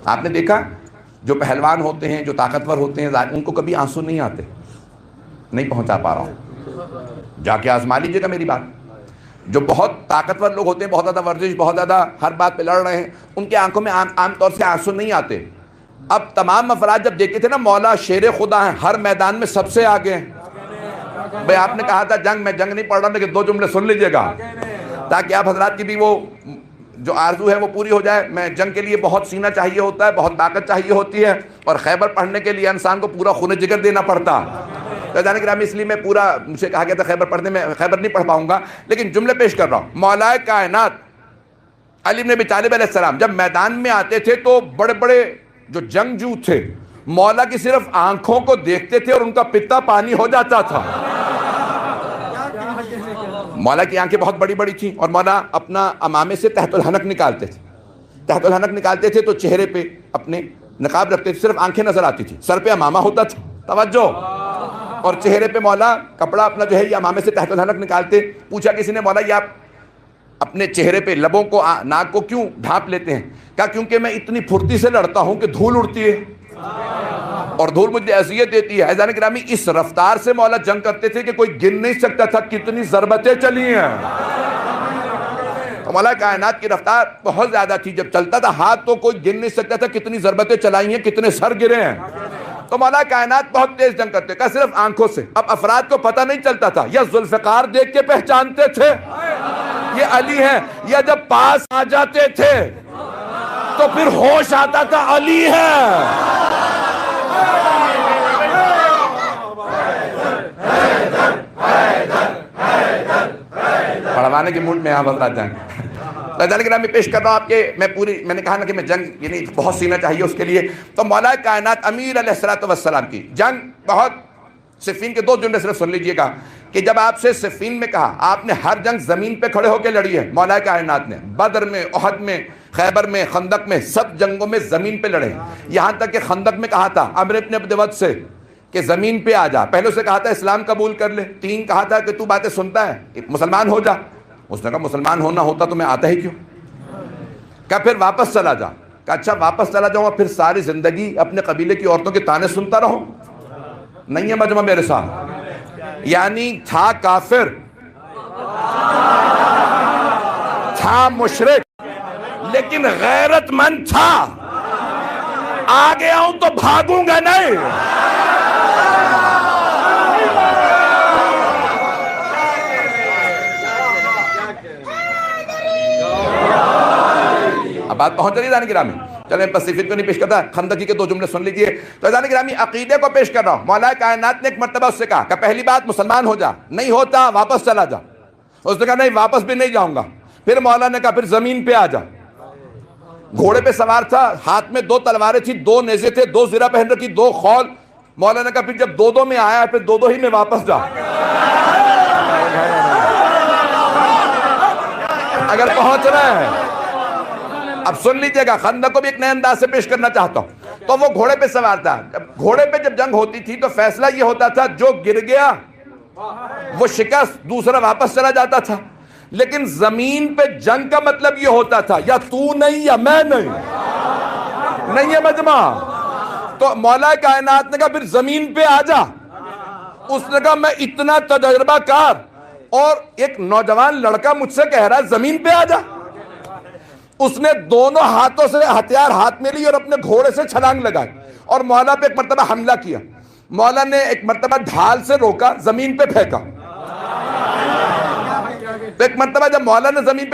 آپ نے دیکھا جو پہلوان ہوتے ہیں، جو طاقتور ہوتے ہیں، ان کو کبھی آنسو نہیں آتے. نہیں پہنچا پا رہا ہوں، جا کے آزما لیجیے گا میری بات. جو بہت طاقتور لوگ ہوتے ہیں، بہت زیادہ ورزش، بہت زیادہ ہر بات پہ لڑ رہے ہیں، ان کے آنکھوں میں عام طور سے آنسو نہیں آتے. اب تمام افراد جب دیکھتے تھے نا مولا شیر خدا ہیں، ہر میدان میں سب سے آگے ہیں. بھئی آپ نے کہا تھا میں جنگ نہیں پڑھ رہا، لیکن 2 جملے سن لیجئے گا تاکہ آپ حضرات کی بھی وہ جو آرزو ہے وہ پوری ہو جائے. میں جنگ کے لیے بہت سینہ چاہیے ہوتا ہے، بہت طاقت چاہیے ہوتی ہے، اور خیبر پڑھنے کے لیے انسان کو پورا خون جگر دینا پڑتا. جانے گرامی اس لیے میں پورا مجھے کہا گیا تھا خیبر نہیں پڑھ پاؤں گا، لیکن جملے پیش کر رہا ہوں. مولا کائنات علی بن ابی طالب علیہ السلام جب میدان میں آتے تھے تو بڑے بڑے جو جنگجو تھے مولا کی صرف آنکھوں کو دیکھتے تھے اور ان کا پتا پانی ہو جاتا تھا. مولا کی آنکھیں بہت بڑی بڑی تھیں، اور مولا اپنا امامے سے تحت الحنک نکالتے تھے. تحت الحنک نکالتے تھے تو چہرے پہ اپنے نقاب رکھتے تھے، صرف آنکھیں نظر آتی تھی، سر پہ امامہ ہوتا تھا. توجہ. اور چہرے پہ مولا کپڑا اپنا جو ہے یہ امامے سے تحت الحنک نکالتے. پوچھا کسی نے مولا یہ آپ اپنے چہرے پہ لبوں کو ناک کو کیوں ڈھانپ لیتے ہیں؟ کہا کیونکہ میں اتنی پھرتی سے لڑتا ہوں کہ دھول اڑتی ہے اور دھول مجھے اذیت دیتی ہے. عزیزان گرامی اس رفتار سے مولا جنگ کرتے تھے کہ کوئی گن نہیں سکتا تھا کتنی ضربتیں چلی ہیں. مولا کائنات کی رفتار بہت زیادہ تھی، جب چلتا تھا ہاتھ تو کوئی گن نہیں سکتا تھا کتنی ضربتیں چلائی ہیں، کتنے سر گرے ہیں. تو مولا کائنات بہت تیز جنگ کرتے، کہا صرف آنکھوں سے. اب افراد کو پتہ نہیں چلتا تھا، یا ذوالفقار دیکھ کے پہچانتے تھے یہ علی ہیں، یا جب پاس آ جاتے تھے تو پھر ہوش آتا تھا علی ہے. پڑھوانے کے موڈ میں آپ حضرات جائیں. میں پیش کر رہا ہوں آپ کے میں نے کہا نا کہ میں جنگ یعنی بہت سینہ چاہیے اس کے لیے. تو مولا کائنات امیر علیہ السلام کی جنگ بہت. صفین کے 2 جملے صرف سن لیجئے گا کہ جب آپ سے صفین میں کہا آپ نے ہر جنگ زمین پہ کھڑے ہو کے لڑی ہے. مولا کائنات نے بدر میں، احد میں، خیبر میں، خندق میں، سب جنگوں میں زمین پہ لڑے. یہاں تک کہ خندق میں کہا تھا عمرو بن عبد ود سے کہ زمین پہ آ جا. پہلے اسے کہا تھا اسلام قبول کر لے. 3 کہا تھا کہ تو باتیں سنتا ہے مسلمان ہو جا. اس نے کہا مسلمان ہونا ہوتا تو میں آتا ہی کیوں. کہا پھر واپس چلا جا. کہا اچھا واپس چلا جاؤں پھر ساری زندگی اپنے قبیلے کی عورتوں کے تانے سنتا رہوں. نہیں ہے مجمع میرے ساتھ. یعنی تھا کافر، تھا مشرک، لیکن غیرت مند تھا. آگے آؤں تو بھاگوں گا نہیں. اب بات پہنچ رہی ہے جانے گرامی. چلیں پیسیفک کو نہیں پیش کرتا، خندقی کے 2 جملے سن لیجئے. تو جانے گرامی عقیدے کو پیش کر رہا ہوں. مولا کائنات نے ایک مرتبہ اس سے کہا کہ پہلی بات مسلمان ہو جا. نہیں ہوتا واپس چلا جا. اس نے کہا نہیں واپس بھی نہیں جاؤں گا. پھر مولا نے کہا پھر زمین پہ آ جا. گھوڑے پہ سوار تھا، ہاتھ میں 2 تلواریں تھی، 2 نیزے تھے، 2 زرہ پہن رکھی، 2 خول. مولا نے کہا پھر جب 2 میں آیا پھر 2 ہی میں واپس جا. اگر پہنچ رہے ہیں اب سن لیجئے گا. خندق کو بھی ایک نئے انداز سے پیش کرنا چاہتا ہوں. تو وہ گھوڑے پہ سوار تھا. گھوڑے پہ جب جنگ ہوتی تھی تو فیصلہ یہ ہوتا تھا جو گر گیا وہ شکست، دوسرا واپس چلا جاتا تھا. لیکن زمین پہ جنگ کا مطلب یہ ہوتا تھا یا تو نہیں یا میں نہیں. نہیں ہے مجمع. تو مولا کائنات نے کہا پھر زمین پہ آ جا. اس نے کہا میں اتنا تجربہ کار اور ایک نوجوان لڑکا مجھ سے کہہ رہا ہے زمین پہ آ جا. اس نے دونوں ہاتھوں سے ہتھیار ہاتھ میں لی اور اپنے گھوڑے سے چھلانگ لگائی اور مولا پہ ایک مرتبہ حملہ کیا. مولا نے ایک مرتبہ ڈھال سے روکا، زمین پہ پھینکا. ایک مرتبہ جب مولا نے زمین پہ